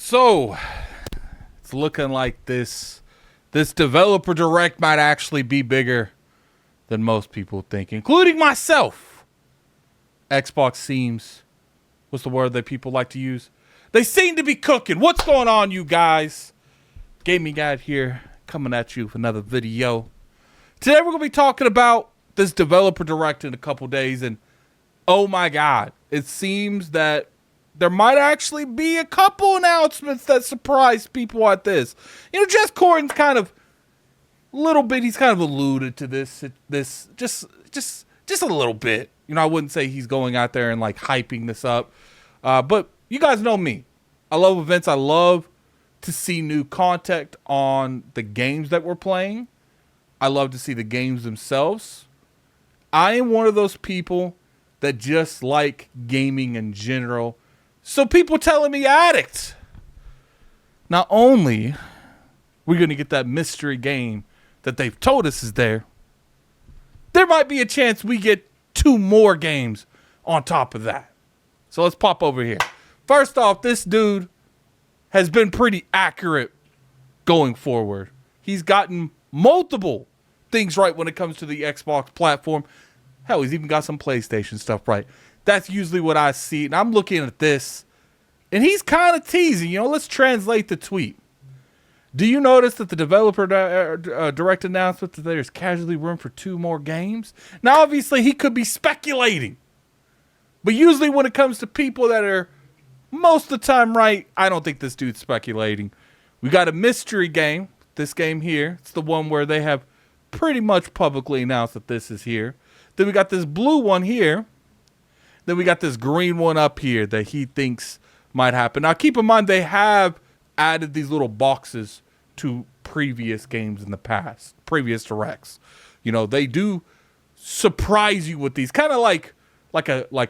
So it's looking like this developer direct might actually be bigger than most people think, including myself. Xbox seems, what's the word that people like to use? They seem to be cooking. What's going on, you guys? Gaming Guide here, coming at you with another video. Today we're going to be talking about this developer direct in a couple days, and oh my god, it seems that there might actually be a couple announcements that surprise people at this. You know, Jeff Corden's kind of he's kind of alluded to this just a little bit. You know, I wouldn't say he's going out there and like hyping this up. But you guys know me. I love events. I love to see new content on the games that we're playing. I love to see the games themselves. I am one of those people that just like gaming in general. So people telling me Addict. Not only we're going to get that mystery game that they've told us is there might be a chance we get 2 more games on top of that. So let's pop over here. First off, this dude has been pretty accurate going forward. He's gotten multiple things right when it comes to the Xbox platform. Hell, he's even got some PlayStation stuff right. That's usually what I see. And I'm looking at this, and he's kind of teasing. You know, let's translate the tweet. Do you notice that the developer direct announcement that there's casually room for 2 more games? Now, obviously, he could be speculating. But usually when it comes to people that are most of the time right, I don't think this dude's speculating. We got a mystery game. This game here. It's the one where they have pretty much publicly announced that this is here. Then we got this blue one here. Then we got this green one up here that he thinks might happen. Now, keep in mind, they have added these little boxes to previous games in the past, previous directs. You know, they do surprise you with these, kind of like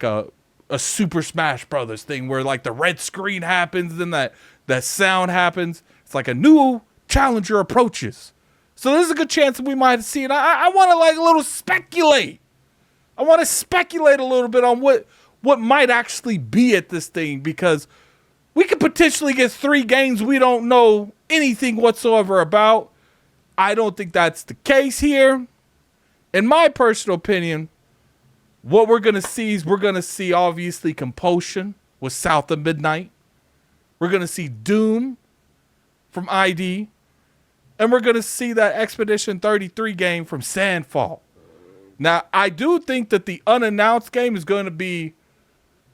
a Super Smash Brothers thing where like the red screen happens, then that sound happens. It's like a new challenger approaches. So there's a good chance that we might see it. I want to like a little speculate. I want to speculate a little bit on what might actually be at this thing, because we could potentially get 3 games we don't know anything whatsoever about. I don't think that's the case here. In my personal opinion, what we're going to see is we're going to see obviously Compulsion with South of Midnight. We're going to see Doom from ID. And we're going to see that Expedition 33 game from Sandfall. Now, I do think that the unannounced game is going to be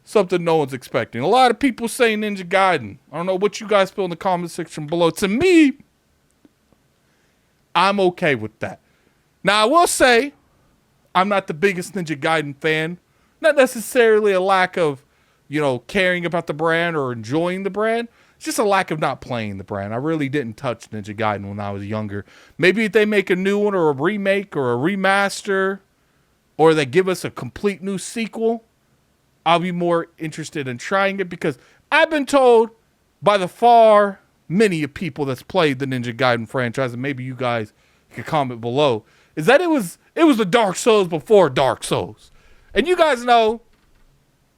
something no one's expecting. A lot of people say Ninja Gaiden. I don't know what you guys feel in the comment section below. To me, I'm okay with that. Now, I will say, I'm not the biggest Ninja Gaiden fan. Not necessarily a lack of, caring about the brand or enjoying the brand. It's just a lack of not playing the brand. I really didn't touch Ninja Gaiden when I was younger. Maybe if they make a new one or a remake or a remaster, or they give us a complete new sequel, I'll be more interested in trying it, because I've been told by the far many of people that's played the Ninja Gaiden franchise, and maybe you guys can comment below, is that it was the Dark Souls before Dark Souls. And you guys know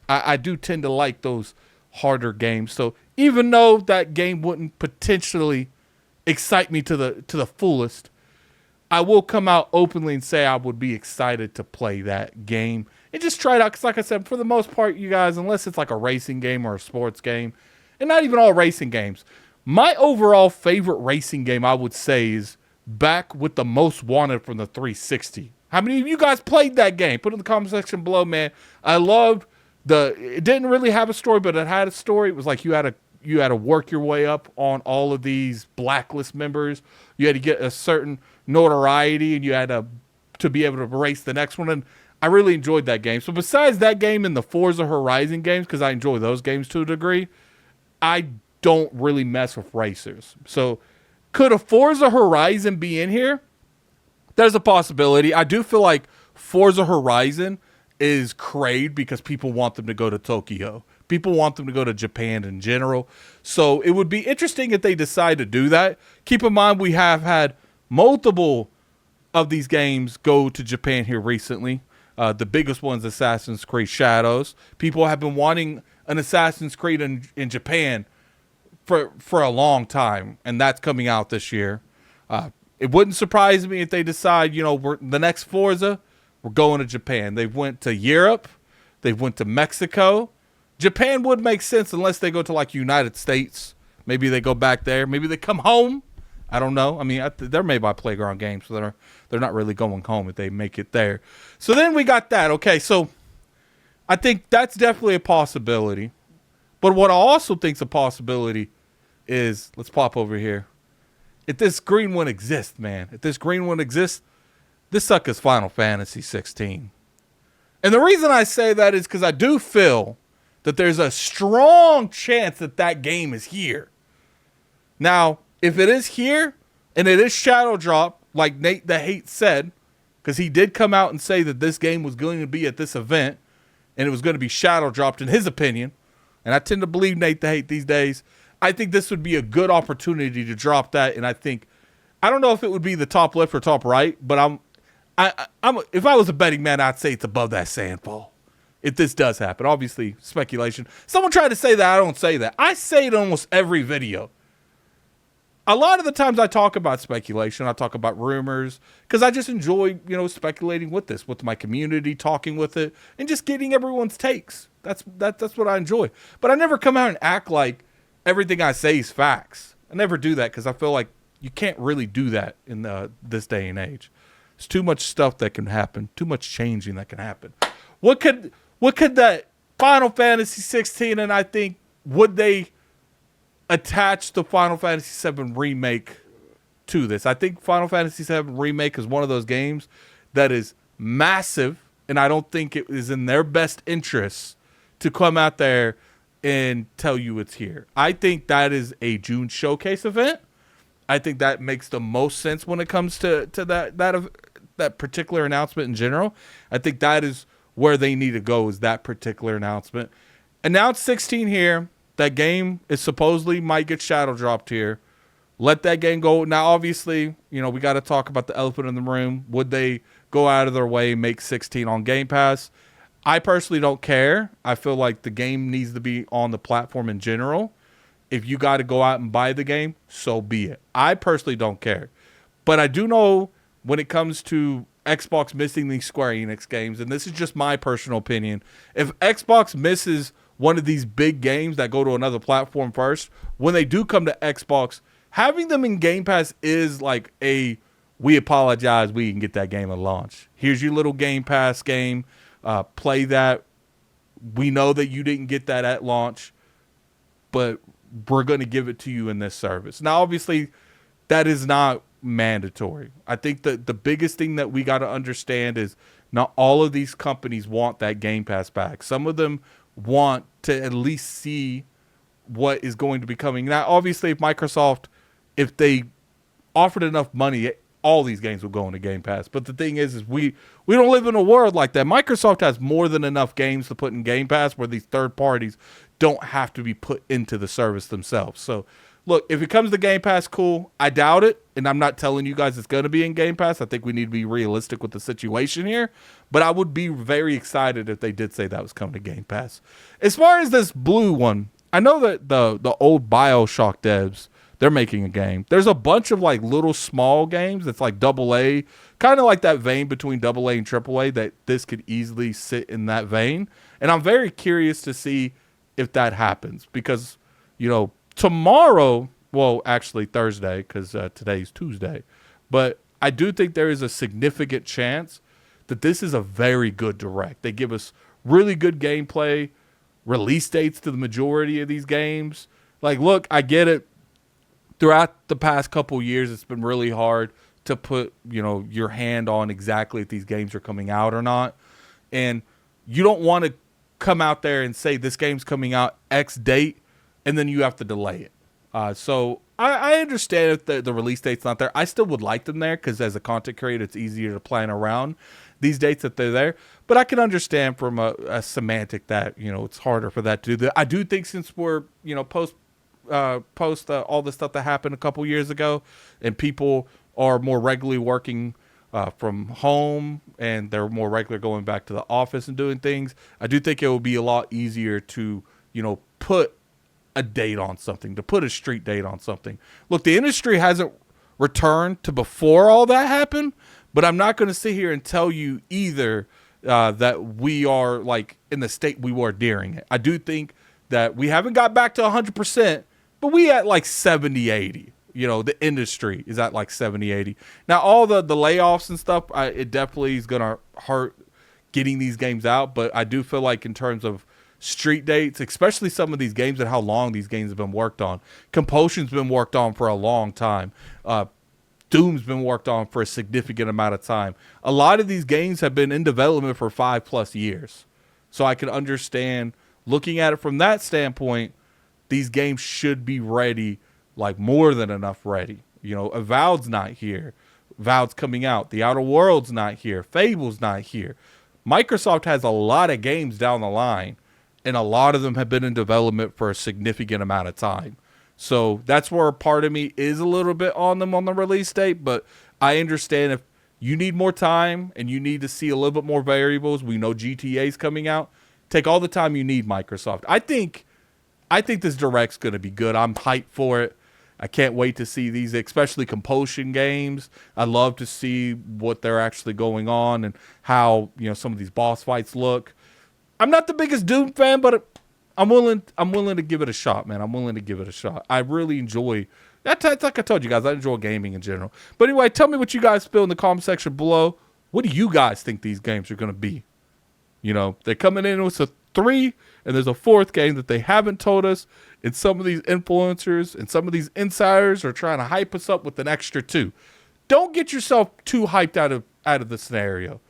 I do tend to like those harder games. So even though that game wouldn't potentially excite me to the fullest, I will come out openly and say I would be excited to play that game and just try it out. Because like I said, for the most part, you guys, unless it's like a racing game or a sports game, and not even all racing games, my overall favorite racing game, I would say, is back with the Most Wanted from the 360. How many of you guys played that game? Put it in the comment section below, man. I loved it didn't really have a story, but it had a story. It was like you had to work your way up on all of these blacklist members. You had to get a certain notoriety, and you had to be able to race the next one. And I really enjoyed that game. So besides that game and the Forza Horizon games, because I enjoy those games to a degree, I don't really mess with racers. So could a Forza Horizon be in here? There's a possibility. I do feel like Forza Horizon is craved because people want them to go to Tokyo. People want them to go to Japan in general. So it would be interesting if they decide to do that. Keep in mind, we have had multiple of these games go to Japan here recently. The biggest one's Assassin's Creed Shadows. People have been wanting an Assassin's Creed in Japan for a long time, and that's coming out this year. It wouldn't surprise me if they decide, the next Forza, we're going to Japan. They went to Europe. They went to Mexico. Japan would make sense unless they go to like United States. Maybe they go back there. Maybe they come home. I don't know. I mean, they're made by Playground Games, so they're not really going home if they make it there. So then we got that. Okay, so I think that's definitely a possibility. But what I also think is a possibility is, let's pop over here. If this green one exists, man, this sucker's Final Fantasy 16. And the reason I say that is because I do feel that there's a strong chance that game is here. Now, if it is here, and it is Shadow Drop, like Nate the Hate said, because he did come out and say that this game was going to be at this event, and it was going to be Shadow Dropped in his opinion, and I tend to believe Nate the Hate these days, I think this would be a good opportunity to drop that, and I don't know if it would be the top left or top right, but if I was a betting man, I'd say it's above that Sandfall. If this does happen, obviously speculation. Someone tried to say that, I don't say that. I say it in almost every video. A lot of the times I talk about speculation, I talk about rumors, because I just enjoy, speculating with my community, talking with it, and just getting everyone's takes. That's what I enjoy. But I never come out and act like everything I say is facts. I never do that because I feel like you can't really do that in this day and age. There's too much stuff that can happen, too much changing that can happen. What could that Final Fantasy 16, and I think, would they attach the Final Fantasy VII Remake to this? I think Final Fantasy VII Remake is one of those games that is massive, and I don't think it is in their best interest to come out there and tell you it's here. I think that is a June showcase event. I think that makes the most sense when it comes to that particular announcement in general. I think that is where they need to go, is that particular announcement. Announce 16 here. That game is supposedly might get shadow dropped here. Let that game go. Now, obviously, we got to talk about the elephant in the room. Would they go out of their way and make 16 on Game Pass? I personally don't care. I feel like the game needs to be on the platform in general. If you got to go out and buy the game, so be it. I personally don't care. But I do know when it comes to Xbox missing these Square Enix games, and this is just my personal opinion, if Xbox misses one of these big games that go to another platform first, when they do come to Xbox, having them in Game Pass is like we apologize, we can get that game at launch. Here's your little Game Pass game. Play that. We know that you didn't get that at launch, but we're going to give it to you in this service. Now, obviously, that is not mandatory. I think that the biggest thing that we got to understand is not all of these companies want that Game Pass back. Some of them want to at least see what is going to be coming. Now, obviously, if they offered enough money, all these games would go into Game Pass. But the thing is we don't live in a world like that. Microsoft has more than enough games to put in Game Pass where these third parties don't have to be put into the service themselves. So, look, if it comes to Game Pass, cool. I doubt it, and I'm not telling you guys it's going to be in Game Pass. I think we need to be realistic with the situation here. But I would be very excited if they did say that was coming to Game Pass. As far as this blue one, I know that the old BioShock devs, they're making a game. There's a bunch of like little small games that's like AA, kind of like that vein between AA and AAA, that this could easily sit in that vein. And I'm very curious to see if that happens because, tomorrow, well, actually Thursday, because today's Tuesday, but I do think there is a significant chance that this is a very good direct. They give us really good gameplay, release dates to the majority of these games. Like, look, I get it. Throughout the past couple years, it's been really hard to put, your hand on exactly if these games are coming out or not. And you don't want to come out there and say this game's coming out X date, and then you have to delay it. So I understand if the release date's not there. I still would like them there because as a content creator, it's easier to plan around these dates that they're there. But I can understand from a semantic that, it's harder for that to do that. I do think since we're, post all the stuff that happened a couple years ago and people are more regularly working from home and they're more regular going back to the office and doing things, I do think it will be a lot easier to, put a date on something, to put a street date on something. Look, the industry hasn't returned to before all that happened, but I'm not going to sit here and tell you either that we are like in the state we were during it. I do think that we haven't got back to 100%, but we at like 70, 80. You know, the industry is at like 70, 80. Now, all the layoffs and stuff, it definitely is going to hurt getting these games out. But I do feel like in terms of street dates, especially some of these games and how long these games have been worked on. Compulsion's been worked on for a long time. Doom's been worked on for a significant amount of time. A lot of these games have been in development for 5+ years. So I can understand, looking at it from that standpoint, these games should be ready, like more than enough ready. You know, Avowed's not here. Avowed's coming out. The Outer World's not here. Fable's not here. Microsoft has a lot of games down the line, and a lot of them have been in development for a significant amount of time. So that's where a part of me is a little bit on them on the release date, but I understand if you need more time and you need to see a little bit more variables. We know GTA's coming out. Take all the time you need, Microsoft. I think this Direct's going to be good. I'm hyped for it. I can't wait to see these, especially Compulsion games. I love to see what they're actually going on and how, you know, some of these boss fights look. I'm not the biggest Doom fan, but I'm willing to give it a shot, man. I'm willing to give it a shot. I really enjoy that's like I told you guys, I enjoy gaming in general. But anyway, tell me what you guys feel in the comment section below. What do you guys think these games are going to be? You know, they're coming in with a 3, and there's a 4th game that they haven't told us. And some of these influencers and some of these insiders are trying to hype us up with an extra 2. Don't get yourself too hyped out of the scenario.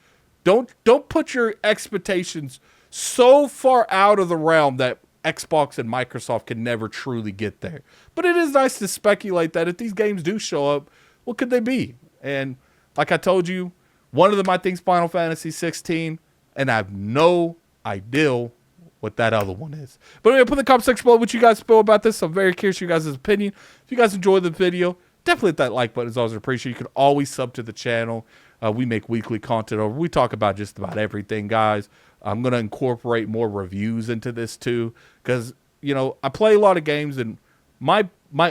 Don't put your expectations so far out of the realm that Xbox and Microsoft can never truly get there. But it is nice to speculate that if these games do show up, what could they be? And like I told you, one of them I think is Final Fantasy 16, and I have no idea what that other one is. But anyway, put in the comment section below what you guys feel about this. I'm very curious your guys' opinion. If you guys enjoyed the video, definitely hit that like button. It's always appreciated. You can always sub to the channel. We make weekly content over. We talk about just about everything, guys. I'm going to incorporate more reviews into this too, because, you know, I play a lot of games, and my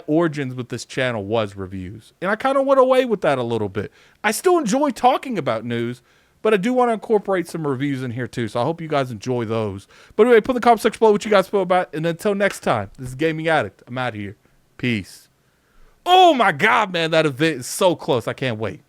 origins with this channel was reviews. And I kind of went away with that a little bit. I still enjoy talking about news, but I do want to incorporate some reviews in here too. So I hope you guys enjoy those. But anyway, put in the comment section below what you guys feel about it. And until next time, this is Gaming Addict. I'm out of here. Peace. Oh my God, man, that event is so close. I can't wait.